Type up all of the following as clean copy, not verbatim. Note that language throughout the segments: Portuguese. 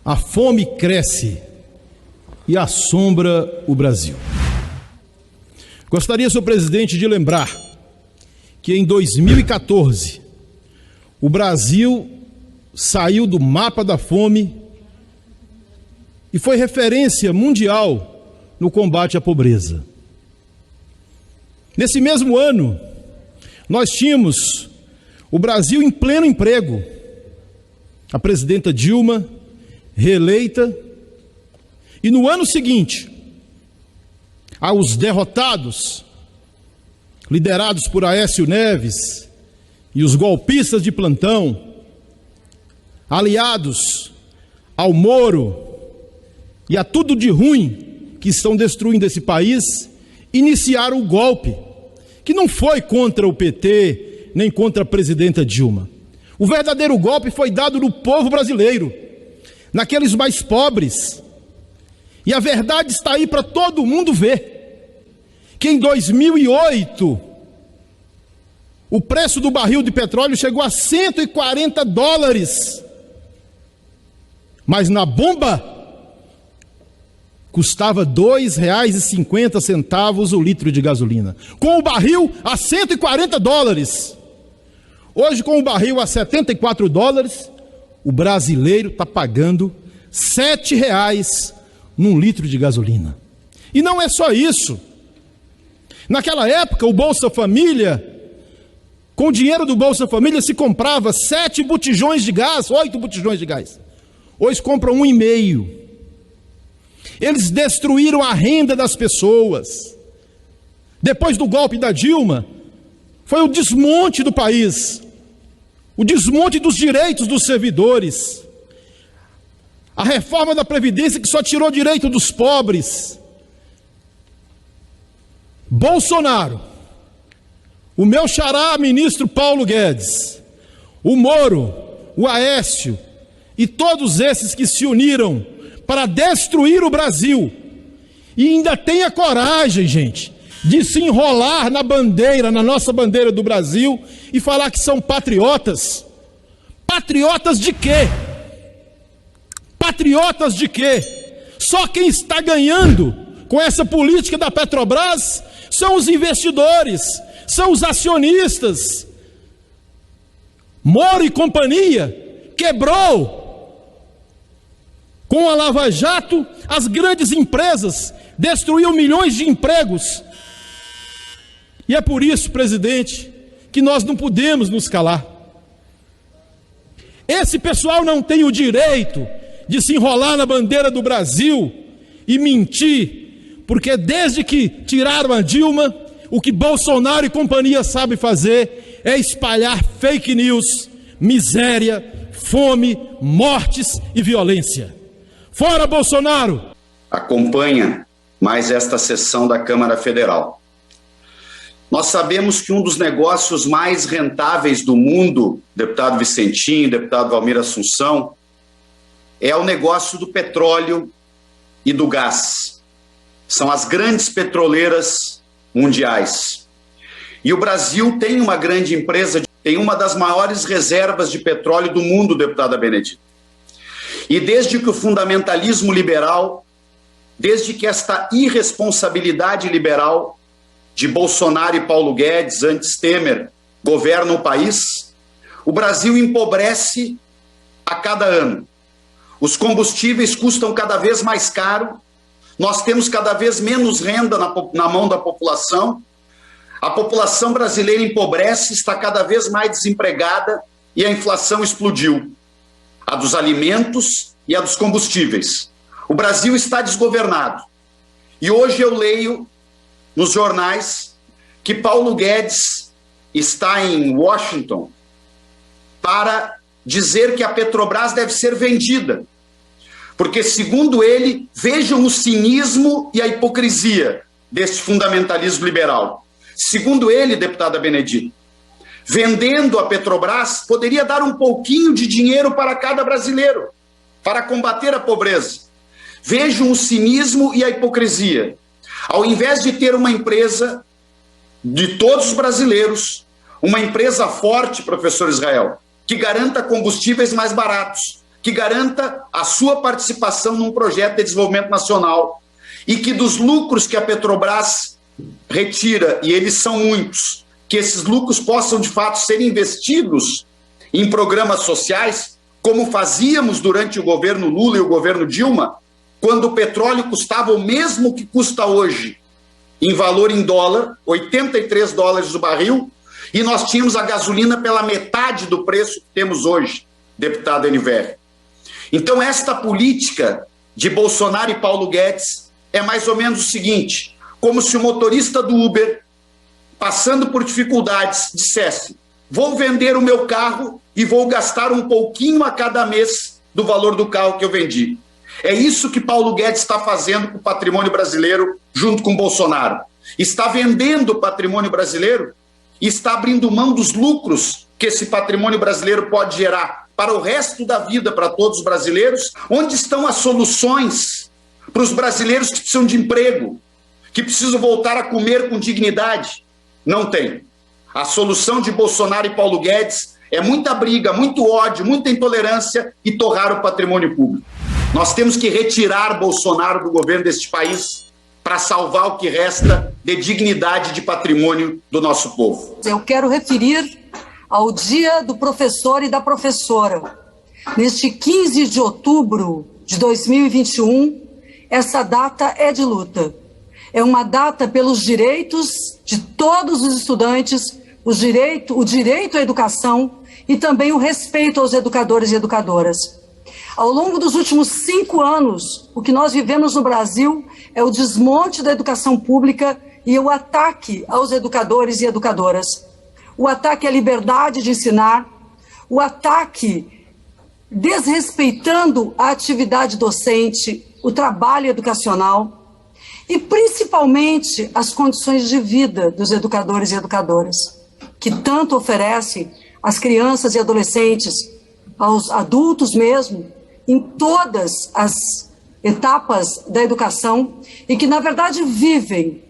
A fome cresce e assombra o Brasil. Gostaria, senhor presidente, de lembrar que em 2014 o Brasil saiu do mapa da fome e foi referência mundial no combate à pobreza. Nesse mesmo ano, nós tínhamos o Brasil em pleno emprego. A presidenta Dilma, reeleita, e no ano seguinte, aos derrotados, liderados por Aécio Neves e os golpistas de plantão, aliados ao Moro e a tudo de ruim que estão destruindo esse país, iniciaram o golpe, que não foi contra o PT, nem contra a presidenta Dilma. O verdadeiro golpe foi dado no povo brasileiro, naqueles mais pobres. E a verdade está aí para todo mundo ver, que em 2008, o preço do barril de petróleo chegou a $140. Mas na bomba, custava R$ 2,50 o litro de gasolina. Com o barril a $140. Hoje, com o barril a $74, o brasileiro está pagando R$ 7 num litro de gasolina. E não é só isso. Naquela época, o Bolsa Família, com o dinheiro do Bolsa Família, se comprava 7 botijões de gás, 8 botijões de gás. Hoje compram 1,5. Eles destruíram a renda das pessoas. Depois do golpe da Dilma, foi o desmonte do país, o desmonte dos direitos dos servidores, a reforma da Previdência que só tirou direito dos pobres. Bolsonaro, o meu xará ministro Paulo Guedes, o Moro, o Aécio e todos esses que se uniram para destruir o Brasil, e ainda tem a coragem, gente, de se enrolar na bandeira, na nossa bandeira do Brasil, e falar que são patriotas. Patriotas de quê? Patriotas de quê? Só quem está ganhando com essa política da Petrobras são os investidores, são os acionistas. Moro e companhia quebrou. Com a Lava Jato, as grandes empresas destruíram milhões de empregos. E é por isso, presidente, que nós não podemos nos calar. Esse pessoal não tem o direito de se enrolar na bandeira do Brasil e mentir, porque desde que tiraram a Dilma, o que Bolsonaro e companhia sabem fazer é espalhar fake news, miséria, fome, mortes e violência. Fora Bolsonaro! Acompanha mais esta sessão da Câmara Federal. Nós sabemos que um dos negócios mais rentáveis do mundo, deputado Vicentinho, deputado Valmir Assunção, é o negócio do petróleo e do gás. São as grandes petroleiras mundiais. E o Brasil tem uma grande empresa, tem uma das maiores reservas de petróleo do mundo, deputada Benedita. E desde que o fundamentalismo liberal, desde que esta irresponsabilidade liberal de Bolsonaro e Paulo Guedes, antes Temer, governam o país, o Brasil empobrece a cada ano. Os combustíveis custam cada vez mais caro, nós temos cada vez menos renda na mão da população, a população brasileira empobrece, está cada vez mais desempregada e a inflação explodiu. A dos alimentos e a dos combustíveis. O Brasil está desgovernado. E hoje eu leio nos jornais que Paulo Guedes está em Washington para dizer que a Petrobras deve ser vendida. Porque, segundo ele, vejam o cinismo e a hipocrisia deste fundamentalismo liberal. Segundo ele, deputada Benedita, vendendo a Petrobras, poderia dar um pouquinho de dinheiro para cada brasileiro, para combater a pobreza. Vejam o cinismo e a hipocrisia. Ao invés de ter uma empresa de todos os brasileiros, uma empresa forte, professor Israel, que garanta combustíveis mais baratos, que garanta a sua participação num projeto de desenvolvimento nacional e que dos lucros que a Petrobras retira, e eles são muitos, que esses lucros possam de fato ser investidos em programas sociais, como fazíamos durante o governo Lula e o governo Dilma, quando o petróleo custava o mesmo que custa hoje, em valor em dólar, 83 dólares o barril, e nós tínhamos a gasolina pela metade do preço que temos hoje, deputado Eniver. Então, esta política de Bolsonaro e Paulo Guedes é mais ou menos o seguinte, como se o motorista do Uber, passando por dificuldades, dissesse: vou vender o meu carro e vou gastar um pouquinho a cada mês do valor do carro que eu vendi. É isso que Paulo Guedes está fazendo com o patrimônio brasileiro junto com Bolsonaro. Está vendendo o patrimônio brasileiro e está abrindo mão dos lucros que esse patrimônio brasileiro pode gerar para o resto da vida, para todos os brasileiros. Onde estão as soluções para os brasileiros que precisam de emprego, que precisam voltar a comer com dignidade? Não tem. A solução de Bolsonaro e Paulo Guedes é muita briga, muito ódio, muita intolerância e torrar o patrimônio público. Nós temos que retirar Bolsonaro do governo deste país para salvar o que resta de dignidade de patrimônio do nosso povo. Eu quero referir ao Dia do Professor e da Professora. Neste 15 de outubro de 2021, essa data é de luta. É uma data pelos direitos de todos os estudantes, o direito à educação e também o respeito aos educadores e educadoras. Ao longo dos últimos 5 anos, o que nós vivemos no Brasil é o desmonte da educação pública e o ataque aos educadores e educadoras. O ataque à liberdade de ensinar, o ataque desrespeitando a atividade docente, o trabalho educacional e principalmente as condições de vida dos educadores e educadoras, que tanto oferecem às crianças e adolescentes, aos adultos mesmo, em todas as etapas da educação e que, na verdade, vivem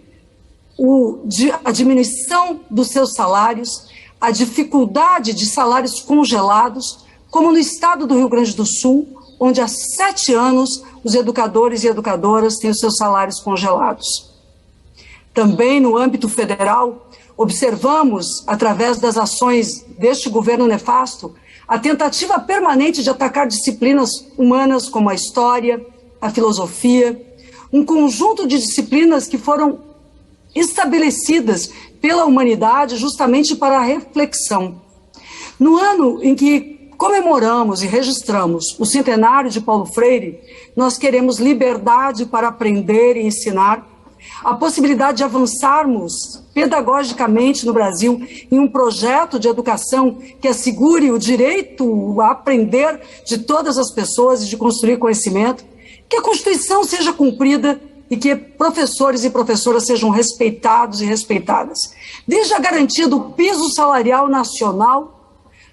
a diminuição dos seus salários, a dificuldade de salários congelados, como no estado do Rio Grande do Sul, onde há 7 anos os educadores e educadoras têm os seus salários congelados. Também no âmbito federal, observamos, através das ações deste governo nefasto, a tentativa permanente de atacar disciplinas humanas como a história, a filosofia, um conjunto de disciplinas que foram estabelecidas pela humanidade justamente para a reflexão. No ano em que comemoramos e registramos o centenário de Paulo Freire, nós queremos liberdade para aprender e ensinar, a possibilidade de avançarmos pedagogicamente no Brasil em um projeto de educação que assegure o direito a aprender de todas as pessoas e de construir conhecimento, que a Constituição seja cumprida e que professores e professoras sejam respeitados e respeitadas. Desde a garantia do piso salarial nacional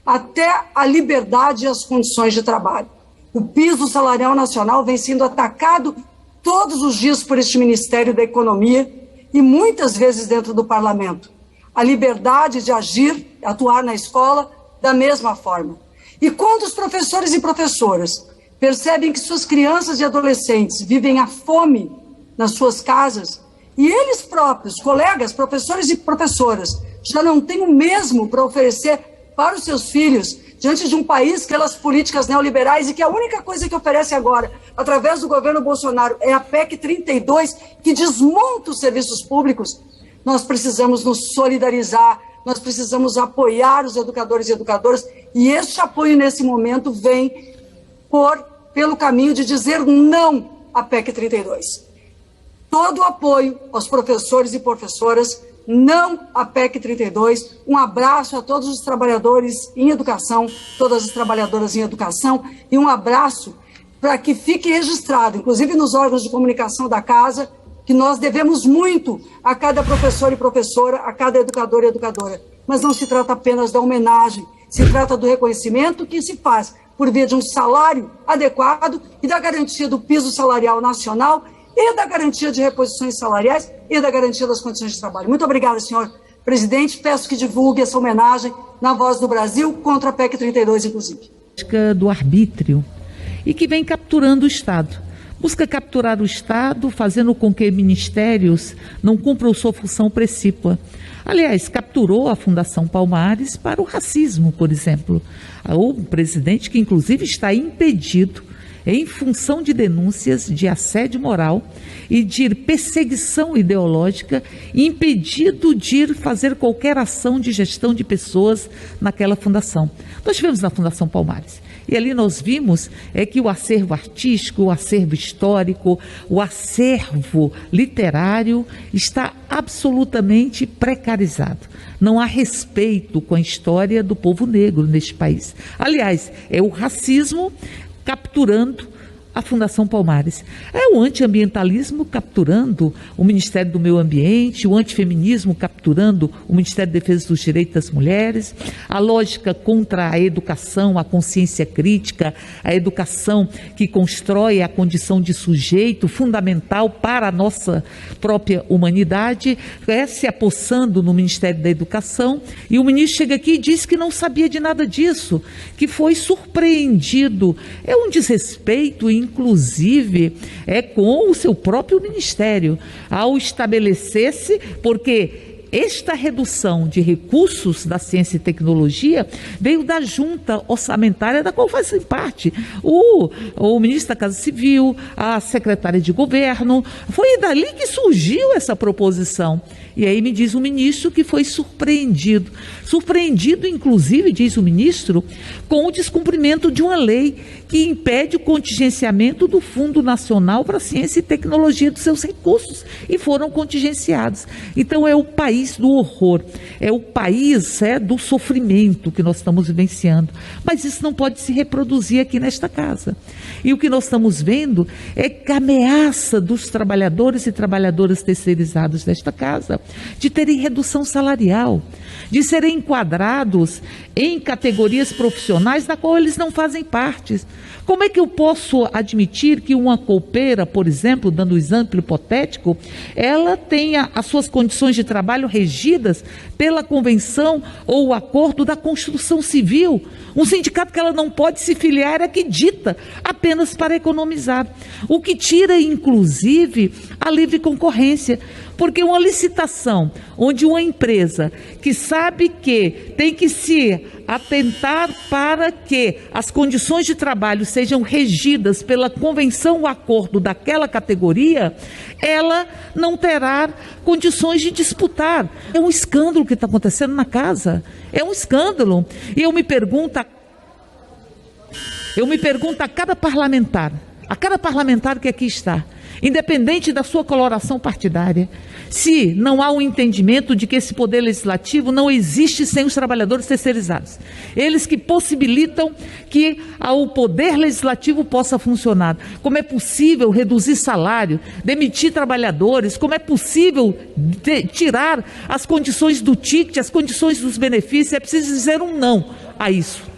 até a liberdade e as condições de trabalho. O piso salarial nacional vem sendo atacado todos os dias por este Ministério da Economia e muitas vezes dentro do Parlamento. A liberdade de agir, atuar na escola da mesma forma. E quando os professores e professoras percebem que suas crianças e adolescentes vivem a fome nas suas casas e eles próprios, colegas, professores e professoras, já não têm o mesmo para oferecer para os seus filhos diante de um país pelas políticas neoliberais e que a única coisa que oferece agora, através do governo Bolsonaro, é a PEC 32, que desmonta os serviços públicos, nós precisamos nos solidarizar, nós precisamos apoiar os educadores e educadoras, e este apoio nesse momento vem pelo caminho de dizer não à PEC 32. Todo o apoio aos professores e professoras, não à PEC 32, um abraço a todos os trabalhadores em educação, todas as trabalhadoras em educação, e um abraço para que fique registrado, inclusive nos órgãos de comunicação da casa, que nós devemos muito a cada professor e professora, a cada educador e educadora. Mas não se trata apenas da homenagem, se trata do reconhecimento que se faz por via de um salário adequado e da garantia do piso salarial nacional e da garantia de reposições salariais e da garantia das condições de trabalho. Muito obrigada, senhor presidente. Peço que divulgue essa homenagem na Voz do Brasil contra a PEC 32, inclusive. Do arbítrio, e que vem capturando o Estado. Busca capturar o Estado, fazendo com que ministérios não cumpram sua função precípua. Aliás, capturou a Fundação Palmares para o racismo, por exemplo. O presidente que, inclusive, está impedido, em função de denúncias de assédio moral e de perseguição ideológica, impedido de fazer qualquer ação de gestão de pessoas naquela fundação. Nós tivemos na Fundação Palmares. E ali nós vimos que o acervo artístico, o acervo histórico, o acervo literário está absolutamente precarizado. Não há respeito com a história do povo negro neste país. Aliás, é o racismo capturando a Fundação Palmares. É o antiambientalismo capturando o Ministério do Meio Ambiente, o antifeminismo capturando o Ministério da Defesa dos Direitos das Mulheres, a lógica contra a educação, a consciência crítica, a educação que constrói a condição de sujeito fundamental para a nossa própria humanidade, se apossando no Ministério da Educação, e o ministro chega aqui e diz que não sabia de nada disso, que foi surpreendido. É um desrespeito, inclusive, com o seu próprio ministério, ao estabelecer-se, porque esta redução de recursos da ciência e tecnologia veio da junta orçamentária da qual fazem parte o ministro da Casa Civil, a secretária de governo. Foi dali que surgiu essa proposição. E aí me diz o ministro que foi surpreendido. Surpreendido, inclusive, diz o ministro, com o descumprimento de uma lei que impede o contingenciamento do Fundo Nacional para a Ciência e Tecnologia dos seus recursos. E foram contingenciados. Então é o país do horror, é o país do sofrimento que nós estamos vivenciando. Mas isso não pode se reproduzir aqui nesta casa. E o que nós estamos vendo é que a ameaça dos trabalhadores e trabalhadoras terceirizados desta casa de terem redução salarial, de serem enquadrados em categorias profissionais da qual eles não fazem parte. Como é que eu posso admitir que uma copeira, por exemplo, dando um exemplo hipotético, ela tenha as suas condições de trabalho regidas pela convenção ou o acordo da construção civil? Um sindicato que ela não pode se filiar é que dita apenas para economizar. O que tira, inclusive, a livre concorrência. Porque uma licitação onde uma empresa que sabe que tem que se atentar para que as condições de trabalho sejam regidas pela convenção ou acordo daquela categoria, ela não terá condições de disputar. É um escândalo que está acontecendo na casa. É um escândalo. E eu me pergunto a cada parlamentar que aqui está, independente da sua coloração partidária, se não há um entendimento de que esse poder legislativo não existe sem os trabalhadores terceirizados. Eles que possibilitam que o poder legislativo possa funcionar. Como é possível reduzir salário, demitir trabalhadores, como é possível tirar as condições do ticket, as condições dos benefícios? É preciso dizer um não a isso.